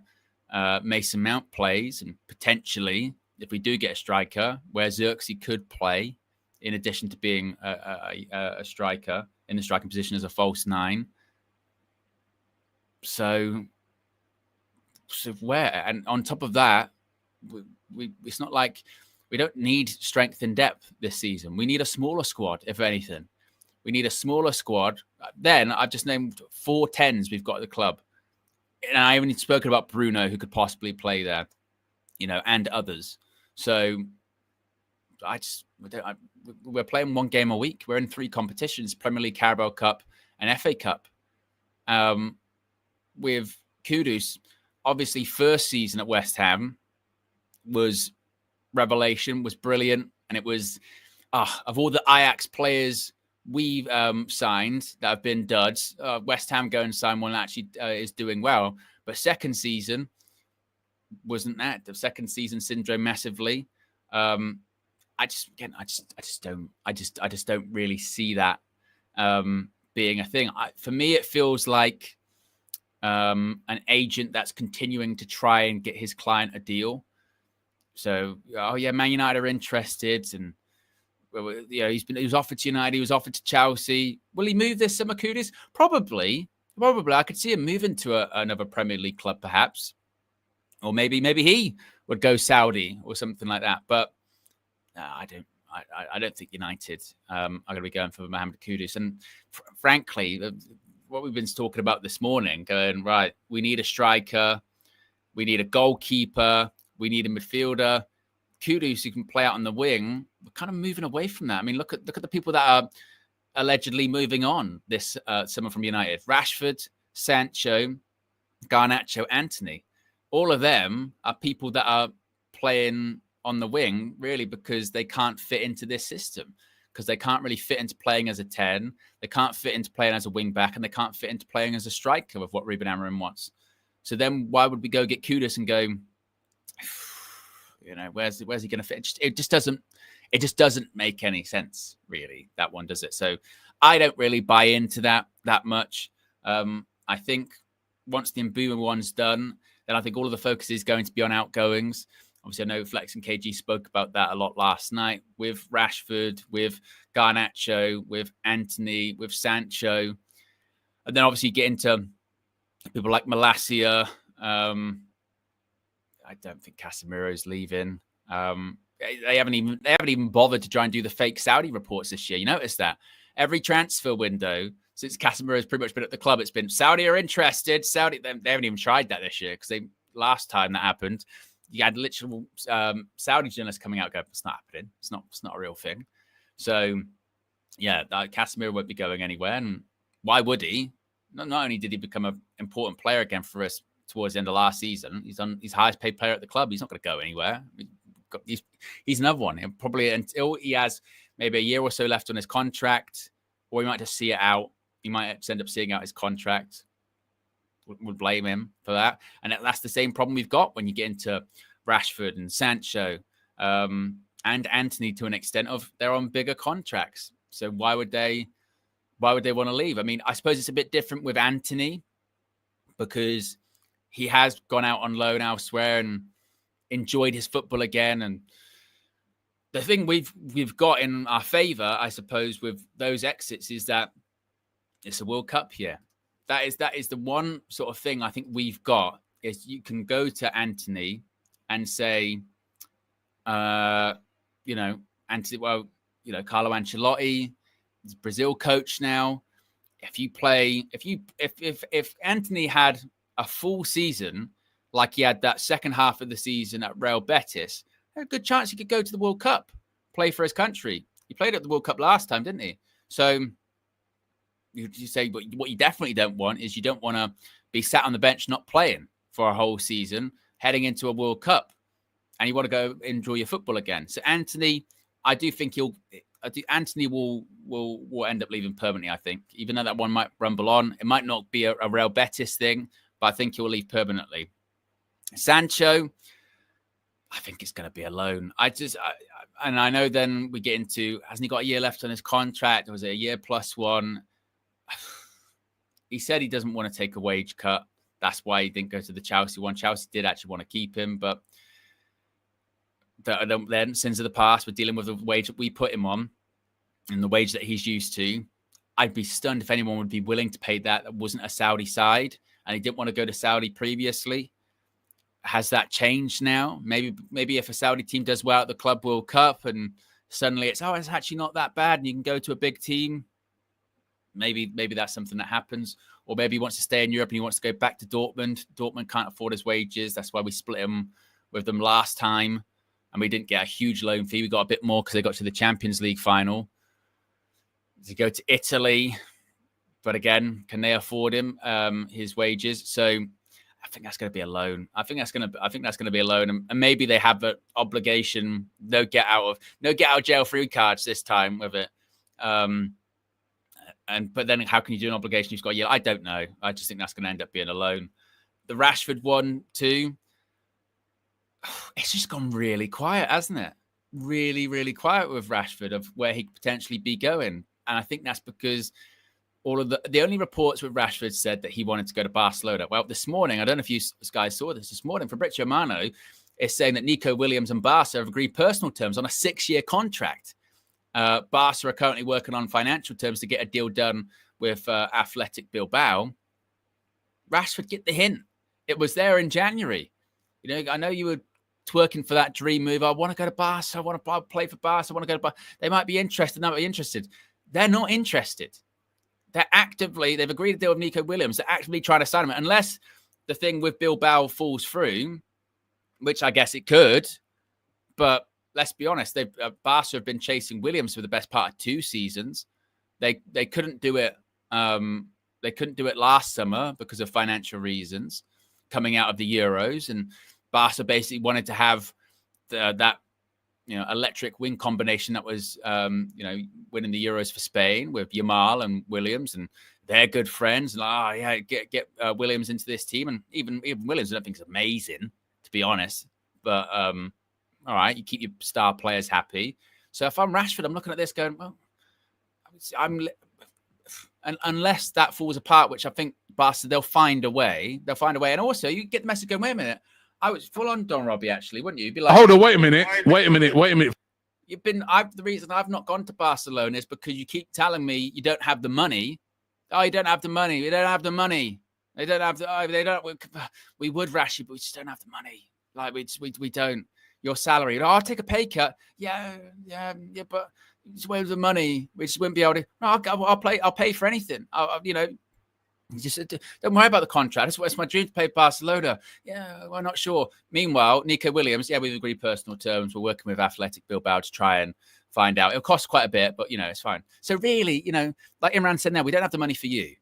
Mason Mount plays, and potentially, if we do get a striker, where Xerxes could play in addition to being a striker in the striking position as a false 9. So where? And on top of that, it's not like we don't need strength and depth this season. We need a smaller squad, if anything. We need a smaller squad. Then I've just named 4 10s we've got at the club. And I haven't even spoken about Bruno, who could possibly play there, and others. So we're playing 1 game a week. We're in 3 competitions, Premier League, Carabao Cup, and FA Cup. With Kudus, obviously first season at West Ham was revelation, was brilliant. And it was, of all the Ajax players we've signed that have been duds, West Ham go and sign one that actually is doing well. But second season wasn't that. The second season syndrome massively. I just don't really see that being a thing. For me, it feels like an agent that's continuing to try and get his client a deal. So, Man United are interested, and he was offered to United, he was offered to Chelsea. Will he move this summer, Kudus? Probably. I could see him moving to another Premier League club, perhaps, or maybe he would go Saudi or something like that. But I don't think United are going to be going for Mohammed Kudus. And frankly, what we've been talking about this morning, going, right, we need a striker, we need a goalkeeper, we need a midfielder. Kudus, who can play out on the wing, we're kind of moving away from that. I mean, look at the people that are allegedly moving on this summer from United. Rashford, Sancho, Garnacho, Antony. All of them are people that are playing on the wing, really, because they can't fit into this system, because they can't really fit into playing as a 10. They can't fit into playing as a wing back, and they can't fit into playing as a striker with what Ruben Amorim wants. So then why would we go get Kudus and go, where's he going to fit? It just doesn't make any sense, really, that one, does it? So I don't really buy into that much. I think once the Mbeumo one's done, then I think all of the focus is going to be on outgoings. Obviously, I know Flex and KG spoke about that a lot last night with Rashford, with Garnacho, with Anthony, with Sancho. And then obviously you get into people like Malacia. I don't think Casemiro's leaving. They haven't even bothered to try and do the fake Saudi reports this year. You notice that every transfer window since Casemiro's pretty much been at the club, it's been Saudi are interested. Saudi, they haven't even tried that this year because last time that happened, you had literal Saudi journalists coming out and going, it's not happening. It's not a real thing. So yeah, Casemiro won't be going anywhere. And why would he? Not only did he become an important player again for us towards the end of last season, he's highest paid player at the club. He's not going to go anywhere. He's another one. He'll probably until he has maybe a year or so left on his contract, or he might just see it out. He might end up seeing out his contract. Would blame him for that. And that's the same problem we've got when you get into Rashford and Sancho and Anthony to an extent of they're on bigger contracts. So why would they want to leave? I mean, I suppose it's a bit different with Anthony because he has gone out on loan elsewhere and enjoyed his football again. And the thing we've got in our favor, I suppose, with those exits is that it's a World Cup year. That is the one sort of thing I think we've got is you can go to Anthony and say, Anthony, Carlo Ancelotti, he's Brazil coach now. If Anthony had a full season like he had that second half of the season at Real Betis, there's a good chance he could go to the World Cup, play for his country. He played at the World Cup last time, didn't he? So you say, but what you definitely don't want is you don't want to be sat on the bench not playing for a whole season, heading into a World Cup, and you want to go enjoy your football again. So Anthony, I think Anthony will end up leaving permanently. I think, even though that one might rumble on, it might not be a Real Betis thing, but I think he'll leave permanently. Sancho, I think it's going to be a loan. And I know then we get into, hasn't he got a year left on his contract? Or was it a year plus one? He said he doesn't want to take a wage cut. That's why he didn't go to the Chelsea one. Chelsea did actually want to keep him, but then sins of the past, we're dealing with the wage that we put him on and the wage that he's used to. I'd be stunned if anyone would be willing to pay that wasn't a Saudi side and he didn't want to go to Saudi previously. Has that changed now? Maybe if a Saudi team does well at the Club World Cup and suddenly it's actually not that bad and you can go to a big team. Maybe that's something that happens. Or maybe he wants to stay in Europe and he wants to go back to Dortmund. Dortmund can't afford his wages. That's why we split him with them last time. And we didn't get a huge loan fee. We got a bit more because they got to the Champions League final. To go to Italy. But again, can they afford him, his wages? So I think that's going to be a loan. I think that's going to be a loan. And maybe they have an obligation, no get out of jail free cards this time with it. But then how can you do an obligation you've got a year? I don't know. I just think that's going to end up being a loan. The Rashford one too. It's just gone really quiet, hasn't it? Really, really quiet with Rashford of where he could potentially be going. And I think that's because all of the only reports with Rashford said that he wanted to go to Barcelona. Well, this morning, I don't know if you guys saw this morning, Fabrizio Romano is saying that Nico Williams and Barca have agreed personal terms on a 6-year contract. Barca are currently working on financial terms to get a deal done with Athletic Bilbao. Rashford, get the hint. It was there in January. I know you were twerking for that dream move. I want to go to Barca. I want to play for Barca. I want to go to Barca. They might be interested. Not be interested. They're not interested. They've agreed to deal with Nico Williams. They're actively trying to sign him. Unless the thing with Bilbao falls through, which I guess it could, but let's be honest, Barca have been chasing Williams for the best part of 2 seasons. They couldn't do it. They couldn't do it last summer because of financial reasons coming out of the Euros, and Barca basically wanted to have that electric wing combination that was winning the Euros for Spain with Yamal and Williams, and they're good friends. And get Williams into this team, and even Williams I don't think is amazing, to be honest, but. All right, you keep your star players happy. So if I'm Rashford, I'm looking at this going, well, unless that falls apart, which I think Barca, they'll find a way. And also, you get the message going, wait a minute, I was full on Don Robbie, actually, wouldn't you? You'd be like, hold on, wait a minute. The reason I've not gone to Barcelona is because you keep telling me you don't have the money. Oh, you don't have the money. We don't have the money. They don't have the. Oh, they don't. We would Rashi, but we just don't have the money. Like we don't. Your salary. Oh, I'll take a pay cut. Yeah, but just wait with the money. We just wouldn't be able to. No, I'll pay for anything. Just don't worry about the contract. It's my dream to play Barcelona. Yeah, we're not sure. Meanwhile, Nico Williams, we've agreed personal terms. We're working with Athletic Bilbao to try and find out. It'll cost quite a bit, but it's fine. So really, like Imran said, now we don't have the money for you.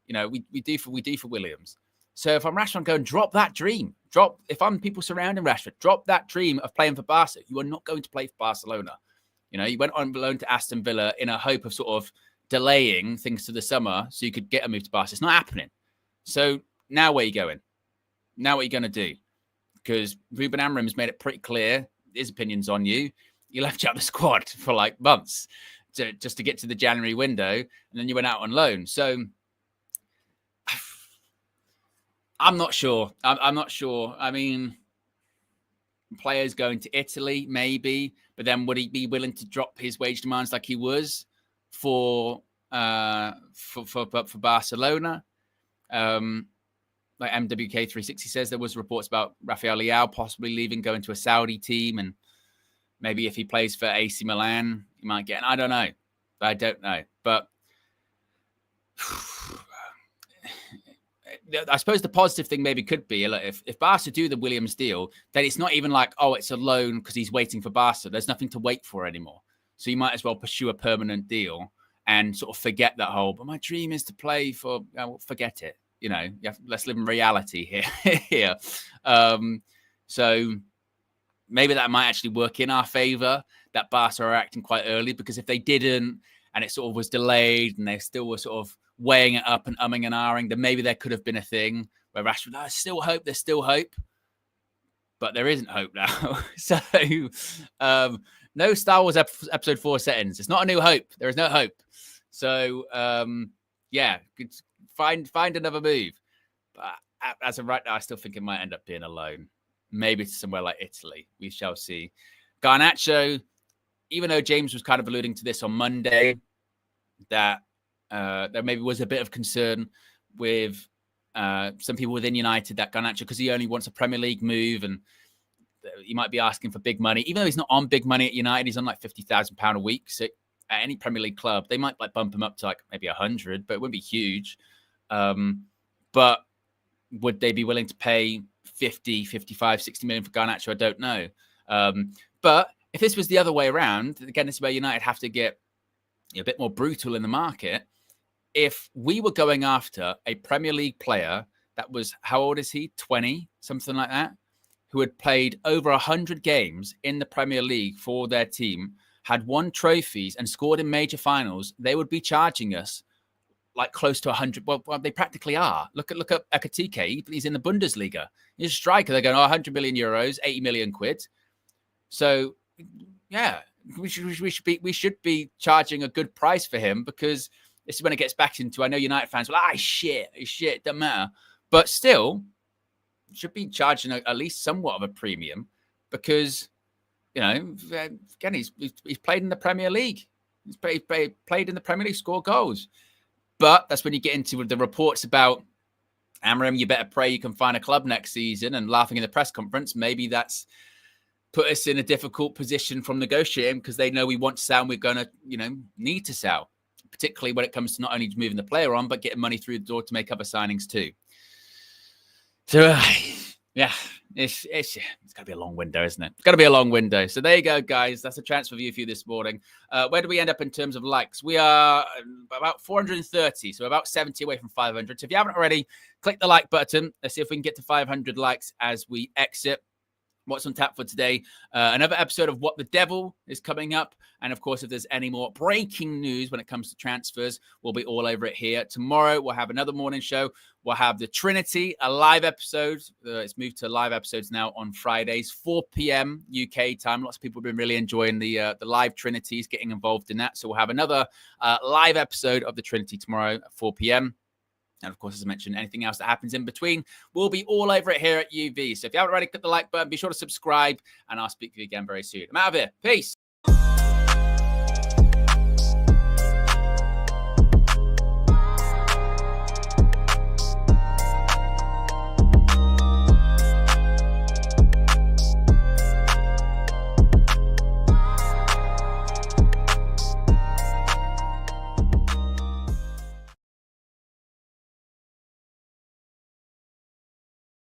We do for Williams. So if I'm Rashford, I'm going drop that dream. If I'm people surrounding Rashford, drop that dream of playing for Barca. You are not going to play for Barcelona. You went on loan to Aston Villa in a hope of sort of delaying things to the summer so you could get a move to Barca. It's not happening. So now where are you going? Now what are you going to do? Because Ruben Amorim's made it pretty clear his opinions on you. You left you out the squad for like months just to get to the January window, and then you went out on loan. So I'm not sure. I'm not sure. I mean, players going to Italy, maybe, but then would he be willing to drop his wage demands like he was for Barcelona? Like MWK360 says, there was reports about Rafael Leao possibly leaving, going to a Saudi team, and maybe if he plays for AC Milan, he might get. I don't know. But I suppose the positive thing maybe could be if Barca do the Williams deal, then it's not even like, oh, it's a loan because he's waiting for Barca. There's nothing to wait for anymore. So you might as well pursue a permanent deal and sort of forget that whole, but my dream is to play for, forget it. Let's live in reality here. So maybe that might actually work in our favor, that Barca are acting quite early, because if they didn't and it sort of was delayed and they still were sort of weighing it up and umming and ahhing, then maybe there could have been a thing where Rashford, there's still hope. But there isn't hope now. So no Star Wars episode 4 settings. It's not a new hope. There is no hope. So find another move. But as of right now, I still think it might end up being a loan. Maybe to somewhere like Italy. We shall see. Garnacho, even though James was kind of alluding to this on Monday, that there maybe was a bit of concern with some people within United that Garnacho, because he only wants a Premier League move and he might be asking for big money. Even though he's not on big money at United, he's on like £50,000 a week. So at any Premier League club, they might like bump him up to like maybe 100, but it wouldn't be huge. But would they be willing to pay 50, 55, 60 million for Garnacho? I don't know. But if this was the other way around, again, this is where United have to get a bit more brutal in the market. If we were going after a Premier League player that was, how old is he? 20, something like that, who had played over 100 games in the Premier League for their team, had won trophies and scored in major finals, they would be charging us like close to 100. Well, they practically are. Look at Ekitike. He's in the Bundesliga. He's a striker. They're going, 100 million euros, 80 million quid. So, yeah, we should be charging a good price for him, because this is when it gets back into, I know United fans, shit, doesn't matter. But still, should be charging at least somewhat of a premium, because, again, he's played in the Premier League. He's played in the Premier League, scored goals. But that's when you get into the reports about Amorim, you better pray you can find a club next season, and laughing in the press conference. Maybe that's put us in a difficult position from negotiating, because they know we want to sell and we're going to, need to sell, particularly when it comes to not only moving the player on, but getting money through the door to make other signings too. So, it's got to be a long window, isn't it? It's got to be a long window. So there you go, guys. That's a transfer view for you this morning. Where do we end up in terms of likes? We are about 430, so about 70 away from 500. So if you haven't already, click the like button. Let's see if we can get to 500 likes as we exit. What's on tap for today? Another episode of What the Devil is coming up. And of course, if there's any more breaking news when it comes to transfers, we'll be all over it here. Tomorrow, we'll have another morning show. We'll have the Trinity, a live episode. It's moved to live episodes now on Fridays, 4 p.m. UK time. Lots of people have been really enjoying the live Trinities, getting involved in that. So we'll have another live episode of the Trinity tomorrow at 4 p.m. And of course, as I mentioned, anything else that happens in between, we'll be all over it here at UV. So if you haven't already, click the like button, be sure to subscribe, and I'll speak to you again very soon. I'm out of here. Peace.